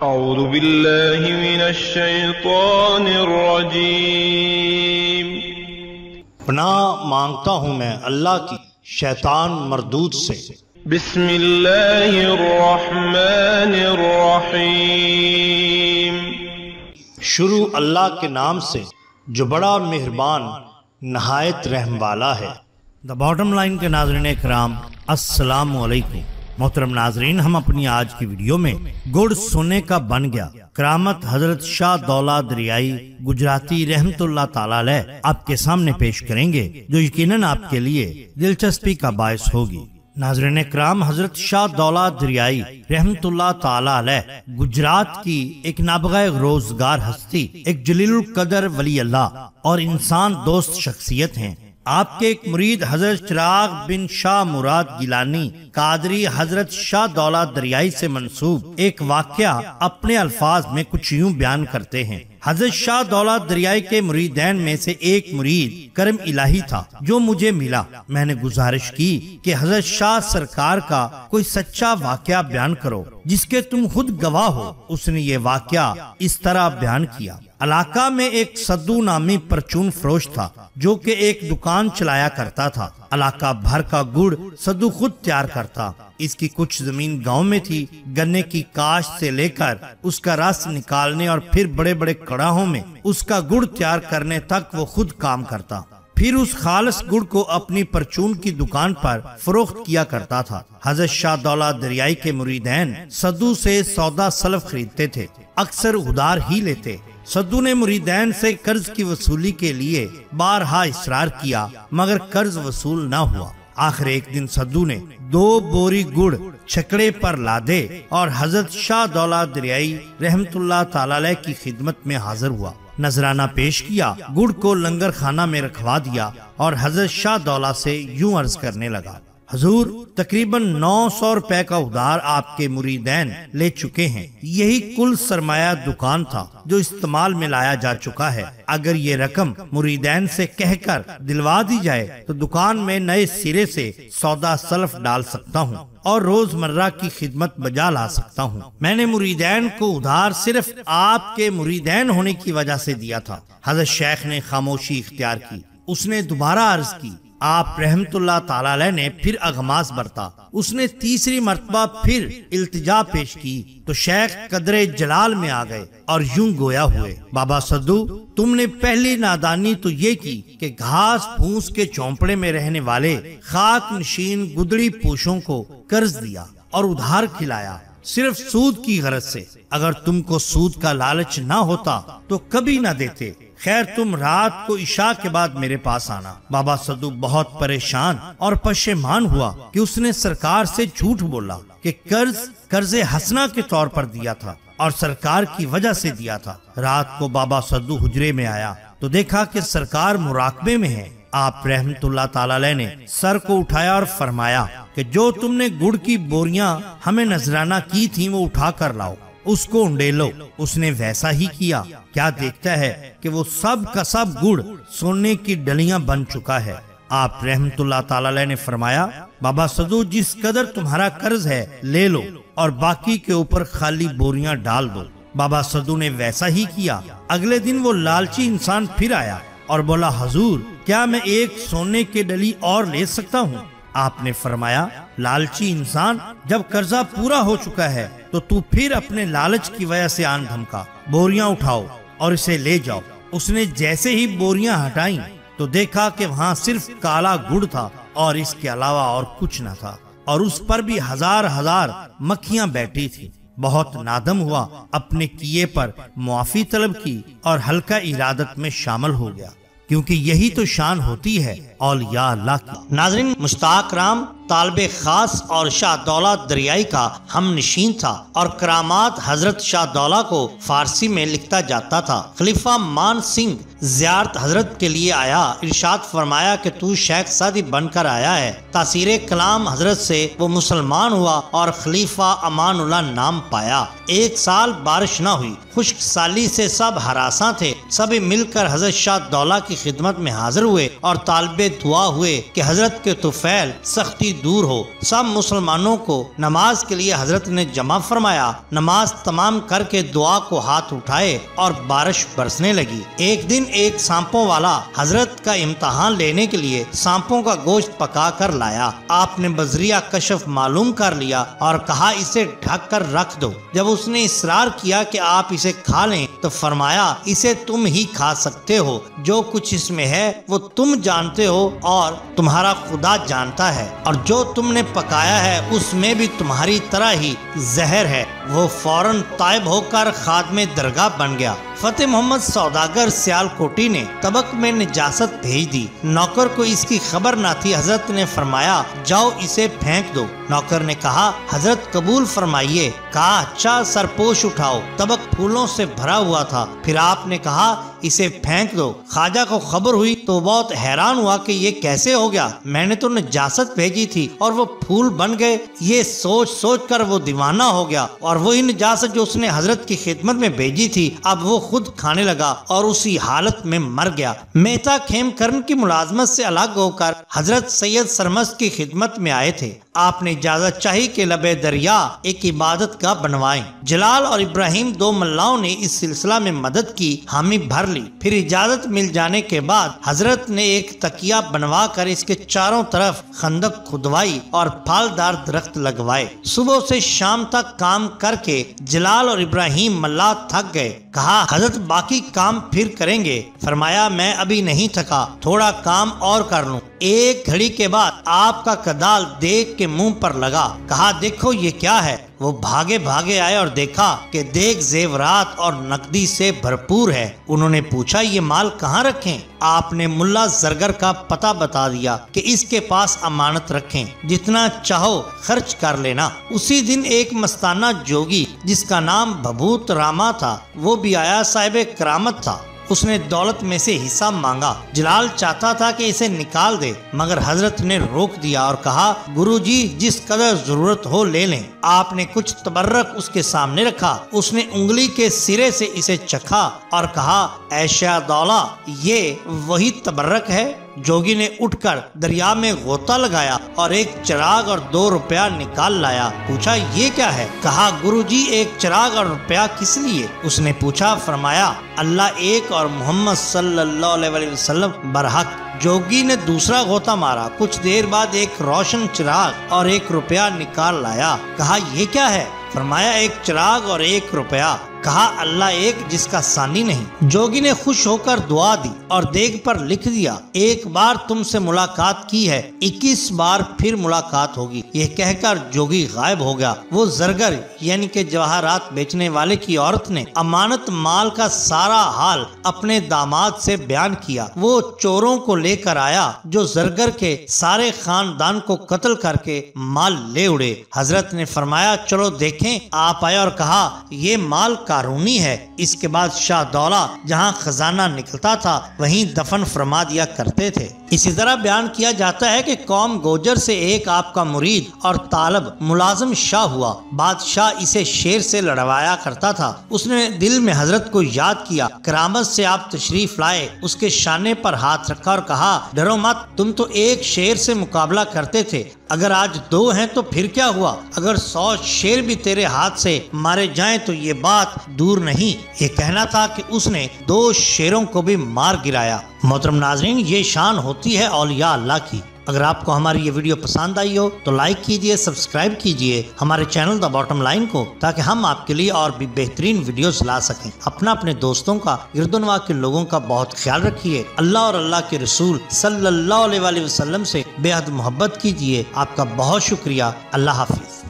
اعوذ باللہ من الشیطان الرجیم۔ پناہ مانگتا ہوں میں اللہ کی شیطان مردود سے۔ بسم اللہ الرحمن الرحیم۔ شروع اللہ کے نام سے جو بڑا مہربان نہایت رحم والا ہے۔ دا باٹم لائن کے ناظرین اکرام، السلام علیکم۔ محترم ناظرین، ہم اپنی آج کی ویڈیو میں گڑ سونے کا بن گیا کرامت حضرت شاہ دولہ دریائی گجراتی رحمت اللہ تعالی علیہ آپ کے سامنے پیش کریں گے، جو یقیناً آپ کے لیے دلچسپی کا باعث ہوگی۔ ناظرین اکرام، حضرت شاہ دولہ دریائی رحمت اللہ تعالی علیہ گجرات کی ایک نابغہ روزگار ہستی، ایک جلیل القدر ولی اللہ اور انسان دوست شخصیت ہیں۔ آپ کے ایک مرید حضرت چراغ بن شاہ مراد گیلانی قادری حضرت شاہ دولہ دریائی سے منسوب ایک واقعہ اپنے الفاظ میں کچھ یوں بیان کرتے ہیں۔ حضرت شاہ دولہ دریائی کے مریدین میں سے ایک مرید کرم الہی تھا جو مجھے ملا۔ میں نے گزارش کی کہ حضرت شاہ سرکار کا کوئی سچا واقعہ بیان کرو جس کے تم خود گواہ ہو۔ اس نے یہ واقعہ اس طرح بیان کیا۔ علاقہ میں ایک سدو نامی پرچون فروش تھا جو کہ ایک دکان چلایا کرتا تھا۔ علاقہ بھر کا گڑ سدو خود تیار کرتا۔ اس کی کچھ زمین گاؤں میں تھی۔ گنے کی کاشت سے لے کر اس کا رس نکالنے اور پھر بڑے بڑے کڑاہوں میں اس کا گڑ تیار کرنے تک وہ خود کام کرتا۔ پھر اس خالص گڑ کو اپنی پرچون کی دکان پر فروخت کیا کرتا تھا۔ حضرت شاہ دولہ دریائی کے مریدین سدو سے سودا سلف خریدتے تھے، اکثر ادھار ہی لیتے۔ سدو نے مریدین سے قرض کی وصولی کے لیے بارہا اصرار کیا مگر قرض وصول نہ ہوا۔ آخر ایک دن سدو نے 2 بوری گڑ چھکڑے پر لادے اور حضرت شاہ دولہ دریائی رحمت اللہ تعالی علیہ کی خدمت میں حاضر ہوا۔ نذرانہ پیش کیا، گڑ کو لنگر خانہ میں رکھوا دیا اور حضرت شاہ دولہ سے یوں عرض کرنے لگا: حضور، تقریباً 900 روپے کا ادھار آپ کے مریدین لے چکے ہیں۔ یہی کل سرمایہ دکان تھا جو استعمال میں لایا جا چکا ہے۔ اگر یہ رقم مریدین سے کہہ کر دلوا دی جائے تو دکان میں نئے سرے سے سودا سلف ڈال سکتا ہوں اور روزمرہ کی خدمت بجا لا سکتا ہوں۔ میں نے مریدین کو ادھار صرف آپ کے مریدین ہونے کی وجہ سے دیا تھا۔ حضرت شیخ نے خاموشی اختیار کی۔ اس نے دوبارہ عرض کی۔ آپ رحمت اللہ تعالی علیہ نے پھر اغماس برتا۔ اس نے تیسری مرتبہ پھر التجا پیش کی تو شیخ قدر جلال میں آ گئے اور یوں گویا ہوئے: بابا سدو، تم نے پہلی نادانی تو یہ کی کہ گھاس پھوس کے چونپڑے میں رہنے والے خاک نشین گدڑی پوشوں کو قرض دیا اور ادھار کھلایا، صرف سود کی غرض سے۔ اگر تم کو سود کا لالچ نہ ہوتا تو کبھی نہ دیتے۔ خیر، تم رات کو عشاء کے بعد میرے پاس آنا۔ بابا سدو بہت پریشان اور پشیمان ہوا کہ اس نے سرکار سے جھوٹ بولا کہ قرض حسنہ کے طور پر دیا تھا اور سرکار کی وجہ سے دیا تھا۔ رات کو بابا سدو حجرے میں آیا تو دیکھا کہ سرکار مراقبے میں ہے۔ آپ رحمت اللہ تعالی علیہ نے سر کو اٹھایا اور فرمایا کہ جو تم نے گڑ کی بوریاں ہمیں نذرانہ کی تھیں وہ اٹھا کر لاؤ، اس کو انڈیلو۔ اس نے ویسا ہی کیا۔ کیا دیکھتا ہے کہ وہ سب کا سب گڑ سونے کی ڈلیاں بن چکا ہے۔ آپ رحمت اللہ تعالی علیہ نے فرمایا: بابا سدو، جس قدر تمہارا قرض ہے لے لو اور باقی کے اوپر خالی بوریاں ڈال دو۔ بابا سدو نے ویسا ہی کیا۔ اگلے دن وہ لالچی انسان پھر آیا اور بولا: حضور، کیا میں ایک سونے کی ڈلی اور لے سکتا ہوں؟ آپ نے فرمایا: لالچی انسان، جب قرضہ پورا ہو چکا ہے تو پھر اپنے لالچ کی وجہ سے آن دھمکا۔ بوریاں اٹھاؤ اور اسے لے جاؤ۔ اس نے جیسے ہی بوریاں ہٹائیں تو دیکھا کہ وہاں صرف کالا گڑ تھا اور اس کے علاوہ اور کچھ نہ تھا، اور اس پر بھی ہزار مکھیاں بیٹھی تھی۔ بہت نادم ہوا، اپنے کیے پر معافی طلب کی اور ہلکا ارادت میں شامل ہو گیا، کیونکہ یہی تو شان ہوتی ہے اولیاء اللہ کی۔ ناظرین، مشتاق رام طالب خاص اور شاہ دولہ دریائی کا ہم نشین تھا اور کرامات حضرت شاہ دولہ کو فارسی میں لکھتا جاتا تھا۔ خلیفہ مان سنگھ زیارت حضرت کے لیے آیا، ارشاد فرمایا کہ تو شیخ سادی بن کر آیا ہے۔ تاثیر کلام حضرت سے وہ مسلمان ہوا اور خلیفہ امان اللہ نام پایا۔ 1 سال بارش نہ ہوئی، خشک سالی سے سب ہراساں تھے۔ سب مل کر حضرت شاہ دولہ کی خدمت میں حاضر ہوئے اور طالب دعا ہوئے کہ حضرت کے طفیل سختی دور ہو۔ سب مسلمانوں کو نماز کے لیے حضرت نے جمع فرمایا۔ نماز تمام کر کے دعا کو ہاتھ اٹھائے اور بارش برسنے لگی۔ ایک دن ایک سانپوں والا حضرت کا امتحان لینے کے لیے سانپوں کا گوشت پکا کر لایا۔ آپ نے بذریعہ کشف معلوم کر لیا اور کہا اسے ڈھک کر رکھ دو۔ جب اس نے اصرار کیا کہ آپ اسے کھا لیں تو فرمایا اسے تم ہی کھا سکتے ہو، جو کچھ اس میں ہے وہ تم جانتے ہو اور تمہارا خدا جانتا ہے، اور جو تم نے پکایا ہے اس میں بھی تمہاری طرح ہی زہر ہے۔ وہ فوراً تائب ہو کر خادم درگاہ بن گیا۔ فتح محمد سوداگر سیال کوٹی نے طبق میں نجاست بھیج دی۔ نوکر کو اس کی خبر نہ تھی۔ حضرت نے فرمایا جاؤ اسے پھینک دو۔ نوکر نے کہا حضرت قبول فرمائیے۔ کہا اچھا سرپوش اٹھاؤ۔ طبق پھولوں سے بھرا ہوا تھا۔ پھر آپ نے کہا اسے پھینک دو۔ خواجہ کو خبر ہوئی تو بہت حیران ہوا کہ یہ کیسے ہو گیا، میں نے تو نجاست بھیجی تھی اور وہ پھول بن گئے۔ یہ سوچ سوچ کر وہ دیوانہ ہو گیا اور وہی نجاست جو اس نے حضرت کی خدمت میں بھیجی تھی اب وہ خود کھانے لگا اور اسی حالت میں مر گیا۔ مہتا کھیم کرن کی ملازمت سے الگ ہو کر حضرت سید سرمست کی خدمت میں آئے تھے۔ آپ نے اجازت چاہی کہ لبے دریا ایک عبادت گاہ بنوائیں۔ جلال اور ابراہیم دو ملاؤں نے اس سلسلہ میں مدد کی، حامی بھر لی۔ پھر اجازت مل جانے کے بعد حضرت نے ایک تکیہ بنوا کر اس کے چاروں طرف خندق کھدوائی اور پھالدار درخت لگوائے۔ صبح سے شام تک کام کر کے جلال اور ابراہیم ملا تھک گئے۔ کہا حضرت باقی کام پھر کریں گے۔ فرمایا میں ابھی نہیں تھکا، تھوڑا کام اور کر لوں۔ ایک گھڑی کے بعد آپ کا کدال دیگ کے منہ پر لگا۔ کہا دیکھو یہ کیا ہے؟ وہ بھاگے بھاگے آئے اور دیکھا کہ دیگ زیورات اور نقدی سے بھرپور ہے۔ انہوں نے پوچھا یہ مال کہاں رکھیں؟ آپ نے ملا زرگر کا پتہ بتا دیا کہ اس کے پاس امانت رکھیں، جتنا چاہو خرچ کر لینا۔ اسی دن ایک مستانہ جوگی جس کا نام بھبوت راما تھا وہ بھی آیا، صاحب کرامت تھا۔ اس نے دولت میں سے حصہ مانگا۔ جلال چاہتا تھا کہ اسے نکال دے مگر حضرت نے روک دیا اور کہا گرو جی جس قدر ضرورت ہو لے لیں۔ آپ نے کچھ تبرک اس کے سامنے رکھا۔ اس نے انگلی کے سرے سے اسے چکھا اور کہا اے شاہ دولہ یہ وہی تبرک ہے؟ جوگی نے اٹھ کر دریا میں غوطہ لگایا اور ایک چراغ اور 2 روپیہ نکال لایا۔ پوچھا یہ کیا ہے؟ کہا گرو جی ایک چراغ اور روپیہ کس لیے؟ اس نے پوچھا، فرمایا اللہ ایک اور محمد صلی اللہ علیہ وسلم برحق۔ جوگی نے دوسرا غوطہ مارا۔ کچھ دیر بعد ایک روشن چراغ اور 1 روپیہ نکال لایا۔ کہا یہ کیا ہے؟ فرمایا ایک چراغ اور 1 روپیہ۔ کہا اللہ ایک جس کا ثانی نہیں۔ جوگی نے خوش ہو کر دعا دی اور دیگ پر لکھ دیا ایک بار تم سے ملاقات کی ہے، 21 بار پھر ملاقات ہوگی۔ یہ کہہ کر جوگی غائب ہو گیا۔ وہ زرگر یعنی کہ جواہرات بیچنے والے کی عورت نے امانت مال کا سارا حال اپنے داماد سے بیان کیا۔ وہ چوروں کو لے کر آیا جو زرگر کے سارے خاندان کو قتل کر کے مال لے اڑے۔ حضرت نے فرمایا چلو دیکھیں۔ آپ آئے اور کہا یہ مال قارونی ہے۔ اس کے بعد شاہ دولہ جہاں خزانہ نکلتا تھا وہیں دفن فرما دیا کرتے تھے۔ اسی طرح بیان کیا جاتا ہے کہ قوم گوجر سے ایک آپ کا مرید اور طالب ملازم شاہ ہوا۔ بادشاہ اسے شیر سے لڑوایا کرتا تھا۔ اس نے دل میں حضرت کو یاد کیا۔ کرامت سے آپ تشریف لائے، اس کے شانے پر ہاتھ رکھا اور کہا ڈرو مت، تم تو ایک شیر سے مقابلہ کرتے تھے، اگر آج 2 ہیں تو پھر کیا ہوا؟ اگر 100 شیر بھی تیرے ہاتھ سے مارے جائیں تو یہ بات دور نہیں۔ یہ کہنا تھا کہ اس نے 2 شیروں کو بھی مار گرایا۔ محترم ناظرین، یہ شان ہوتی ہے اولیاء اللہ کی۔ اگر آپ کو ہماری یہ ویڈیو پسند آئی ہو تو لائک کیجئے، سبسکرائب کیجئے ہمارے چینل دا باٹم لائن کو، تاکہ ہم آپ کے لیے اور بھی بہترین ویڈیوز لا سکیں۔ اپنے دوستوں کا، گردنوا کے لوگوں کا بہت خیال رکھیے۔ اللہ اور اللہ کے رسول صلی اللہ علیہ وسلم سے بے حد محبت کیجئے۔ آپ کا بہت شکریہ۔ اللہ حافظ۔